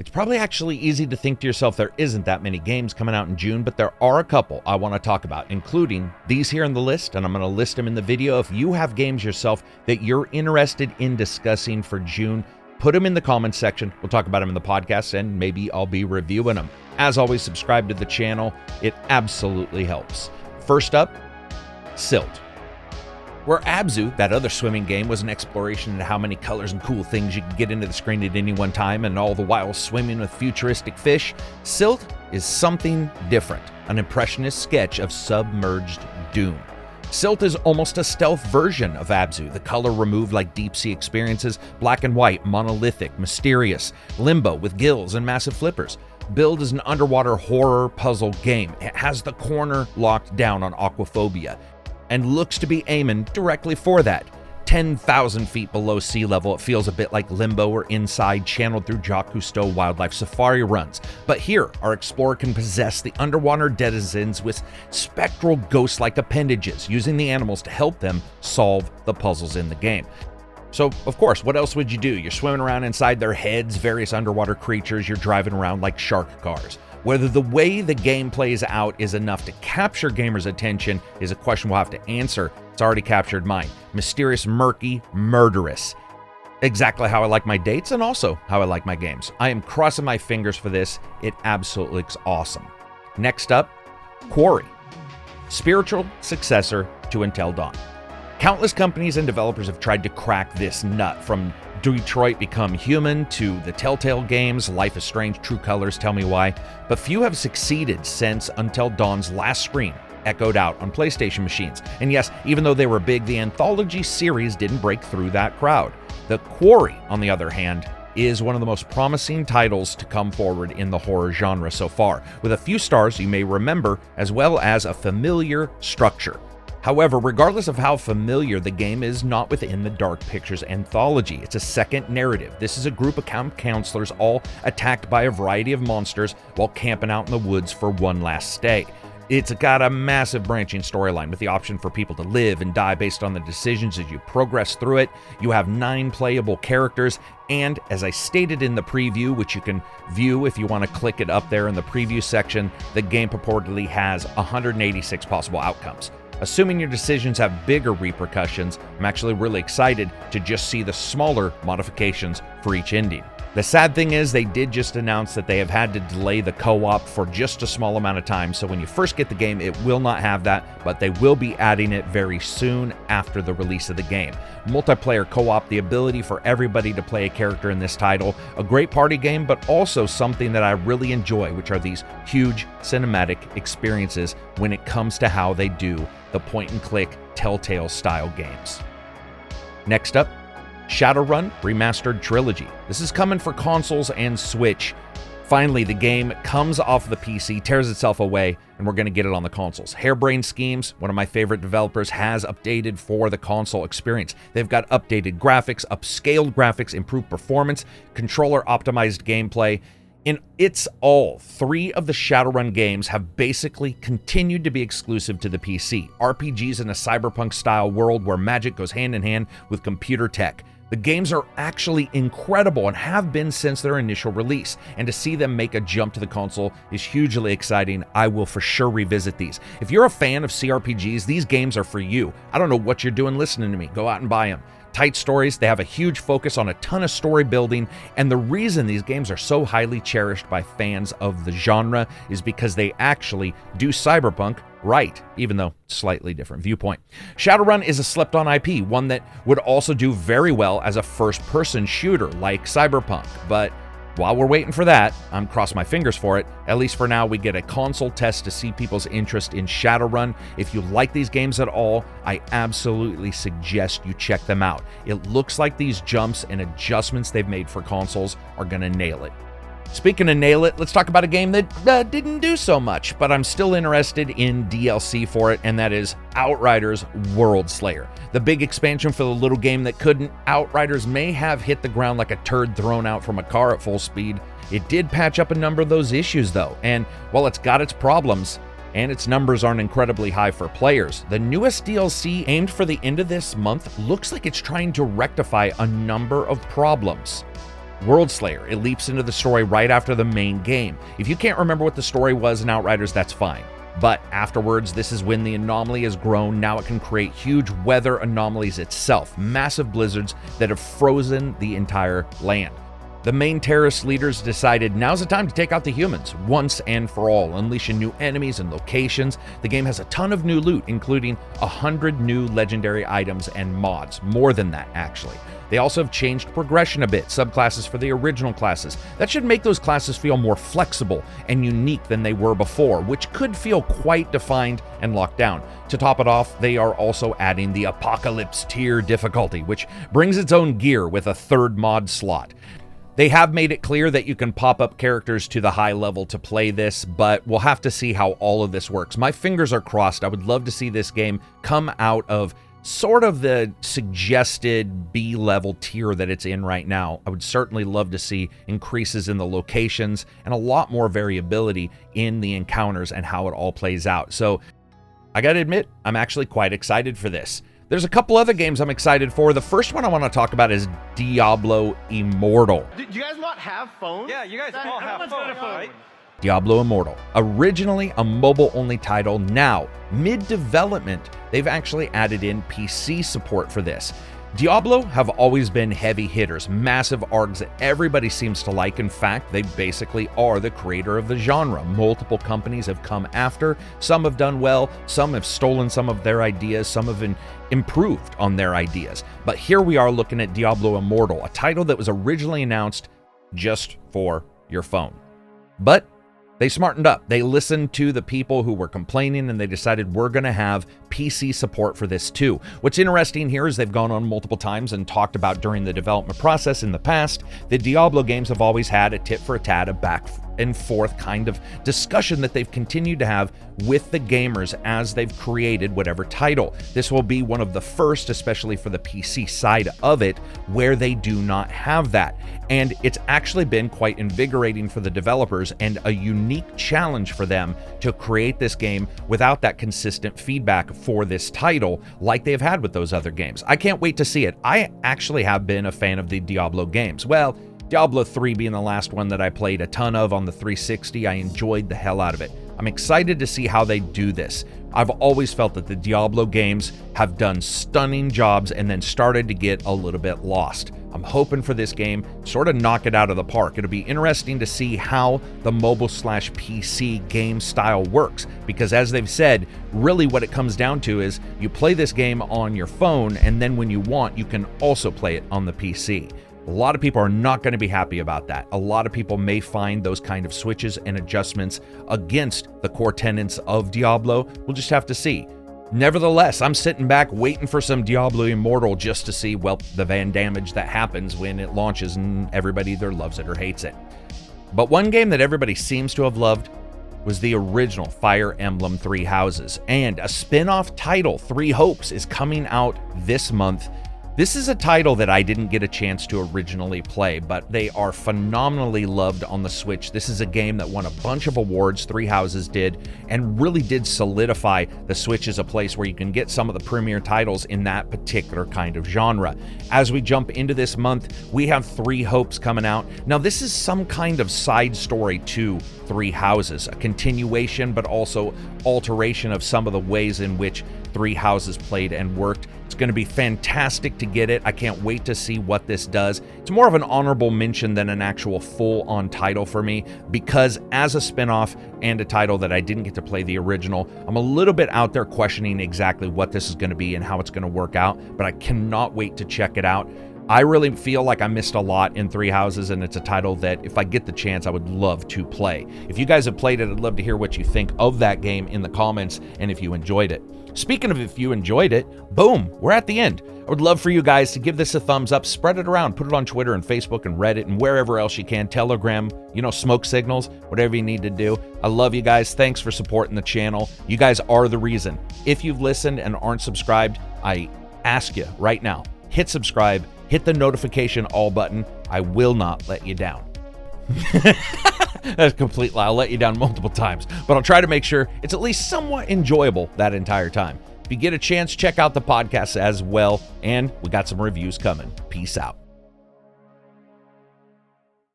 It's probably actually easy to think to yourself there isn't that many games coming out in June, but there are a couple I want to talk about, including these here in the list, and I'm going to list them in the video. If you have games yourself that you're interested in discussing for June, put them in the comments section. We'll talk about them in the podcast, and maybe I'll be reviewing them. As always, subscribe to the channel. It absolutely helps. First up, Silt. Where Abzu, that other swimming game, was an exploration into how many colors and cool things you could get into the screen at any one time, and all the while swimming with futuristic fish, Silt is something different, an impressionist sketch of submerged doom. Silt is almost a stealth version of Abzu, the color removed like deep sea experiences, black and white, monolithic, mysterious, limbo with gills and massive flippers. Billed as an underwater horror puzzle game, it has the corner locked down on aquaphobia, and looks to be aiming directly for that. 10,000 feet below sea level, it feels a bit like Limbo or Inside, channeled through Jacques Cousteau wildlife safari runs. But here, our explorer can possess the underwater denizens with spectral ghost-like appendages, using the animals to help them solve the puzzles in the game. So, of course, what else would you do? You're swimming around inside their heads, various underwater creatures, you're driving around like shark cars. Whether the way the game plays out is enough to capture gamers' attention is a question we'll have to answer. It's already captured mine. Mysterious, murky, murderous. Exactly how I like my dates and also how I like my games. I am crossing my fingers for this. It absolutely looks awesome. Next up, Quarry. Spiritual successor to Until Dawn. Countless companies and developers have tried to crack this nut, from Detroit Become Human to the Telltale games, Life is Strange, True Colors, Tell Me Why, but few have succeeded since Until Dawn's last scream echoed out on PlayStation machines. And yes, even though they were big, the anthology series didn't break through that crowd. The Quarry, on the other hand, is one of the most promising titles to come forward in the horror genre so far, with a few stars you may remember, as well as a familiar structure. However, regardless of how familiar, the game is not within the Dark Pictures anthology. It's a second narrative. This is a group of camp counselors all attacked by a variety of monsters while camping out in the woods for one last stay. It's got a massive branching storyline with the option for people to live and die based on the decisions as you progress through it. You have 9 playable characters, and as I stated in the preview, which you can view if you want to click it up there in the preview section, the game purportedly has 186 possible outcomes. Assuming your decisions have bigger repercussions, I'm actually really excited to just see the smaller modifications for each ending. The sad thing is they did just announce that they have had to delay the co-op for just a small amount of time, so when you first get the game, it will not have that, but they will be adding it very soon after the release of the game. Multiplayer co-op, the ability for everybody to play a character in this title, a great party game, but also something that I really enjoy, which are these huge cinematic experiences when it comes to how they do the point-and-click Telltale style games. Next up, Shadowrun Remastered Trilogy. This is coming for consoles and Switch. Finally, the game comes off the PC, tears itself away, and we're going to get it on the consoles. Harebrained Schemes, one of my favorite developers, has updated for the console experience. They've got updated graphics, upscaled graphics, improved performance, controller-optimized gameplay. In its all, 3 of the Shadowrun games have basically continued to be exclusive to the PC. RPGs in a cyberpunk-style world where magic goes hand in hand with computer tech. The games are actually incredible and have been since their initial release, and to see them make a jump to the console is hugely exciting. I will for sure revisit these. If you're a fan of CRPGs, these games are for you. I don't know what you're doing listening to me. Go out and buy them. Tight stories, they have a huge focus on a ton of story building, and the reason these games are so highly cherished by fans of the genre is because they actually do cyberpunk right, even though slightly different viewpoint. Shadowrun is a slept-on IP, one that would also do very well as a first-person shooter like Cyberpunk, but while we're waiting for that, I'm crossing my fingers for it. At least for now, we get a console test to see people's interest in Shadowrun. If you like these games at all, I absolutely suggest you check them out. It looks like these jumps and adjustments they've made for consoles are going to nail it. Speaking of nail it, let's talk about a game that didn't do so much, but I'm still interested in DLC for it, and that is Outriders World Slayer. The big expansion for the little game that couldn't. Outriders may have hit the ground like a turd thrown out from a car at full speed. It did patch up a number of those issues though, and while it's got its problems, and its numbers aren't incredibly high for players, the newest DLC aimed for the end of this month looks like it's trying to rectify a number of problems. World Slayer, it leaps into the story right after the main game. If you can't remember what the story was in Outriders, that's fine. But afterwards, this is when the anomaly has grown. Now it can create huge weather anomalies itself, massive blizzards that have frozen the entire land. The main terrorist leaders decided now's the time to take out the humans once and for all, unleashing new enemies and locations. The game has a ton of new loot, including 100 new legendary items and mods, more than that actually. They also have changed progression a bit, subclasses for the original classes. That should make those classes feel more flexible and unique than they were before, which could feel quite defined and locked down. To top it off, they are also adding the Apocalypse tier difficulty, which brings its own gear with a third mod slot. They have made it clear that you can pop up characters to the high level to play this, but we'll have to see how all of this works. My fingers are crossed. I would love to see this game come out of sort of the suggested B-level tier that it's in right now. I would certainly love to see increases in the locations and a lot more variability in the encounters and how it all plays out. So I gotta admit, I'm actually quite excited for this. There's a couple other games I'm excited for. The first one I want to talk about is Diablo Immortal. Do you guys not have phones? Yeah, you guys all have phones, right? Diablo Immortal, originally a mobile-only title. Now, mid-development, they've actually added in PC support for this. Diablo have always been heavy hitters, massive args that everybody seems to like. In fact, they basically are the creator of the genre. Multiple companies have come after. Some have done well, some have stolen some of their ideas, some have improved on their ideas. But here we are looking at Diablo Immortal, a title that was originally announced just for your phone. But they smartened up. They listened to the people who were complaining and they decided we're going to have PC support for this too. What's interesting here is they've gone on multiple times and talked about during the development process in the past, the Diablo games have always had a tit for a tat, a back and forth kind of discussion that they've continued to have with the gamers as they've created whatever title. This will be one of the first, especially for the PC side of it, where they do not have that. And it's actually been quite invigorating for the developers and a unique challenge for them to create this game without that consistent feedback for this title like they've had with those other games. I can't wait to see it. I actually have been a fan of the Diablo games. Well, Diablo 3 being the last one that I played a ton of on the 360, I enjoyed the hell out of it. I'm excited to see how they do this. I've always felt that the Diablo games have done stunning jobs and then started to get a little bit lost. I'm hoping for this game sort of knock it out of the park. It'll be interesting to see how the mobile/PC game style works, because as they've said, really what it comes down to is you play this game on your phone, and then when you want, you can also play it on the PC. A lot of people are not going to be happy about that. A lot of people may find those kind of switches and adjustments against the core tenets of Diablo. We'll just have to see. Nevertheless, I'm sitting back waiting for some Diablo Immortal just to see, well, the van damage that happens when it launches and everybody either loves it or hates it. But one game that everybody seems to have loved was the original Fire Emblem Three Houses, and a spin-off title, Three Hopes, is coming out this month. This is a title that I didn't get a chance to originally play, but they are phenomenally loved on the Switch. This is a game that won a bunch of awards, Three Houses did, and really did solidify the Switch as a place where you can get some of the premier titles in that particular kind of genre. As we jump into this month, we have Three Hopes coming out. Now, this is some kind of side story to Three Houses, a continuation, but also alteration of some of the ways in which Three Houses played and worked. It's going to be fantastic to get it. I can't wait to see what this does. It's more of an honorable mention than an actual full-on title for me, because as a spin-off and a title that I didn't get to play the original, I'm a little bit out there questioning exactly what this is going to be and how it's going to work out, but I cannot wait to check it out. I really feel like I missed a lot in Three Houses, and it's a title that if I get the chance, I would love to play. If you guys have played it, I'd love to hear what you think of that game in the comments and if you enjoyed it. Speaking of if you enjoyed it, boom, we're at the end. I would love for you guys to give this a thumbs up, spread it around, put it on Twitter and Facebook and Reddit and wherever else you can, Telegram, smoke signals, whatever you need to do. I love you guys. Thanks for supporting the channel. You guys are the reason. If you've listened and aren't subscribed, I ask you right now, hit subscribe, hit the notification all button. I will not let you down. That's a complete lie. I'll let you down multiple times, but I'll try to make sure it's at least somewhat enjoyable that entire time. If you get a chance, check out the podcast as well, and we got some reviews coming. Peace out.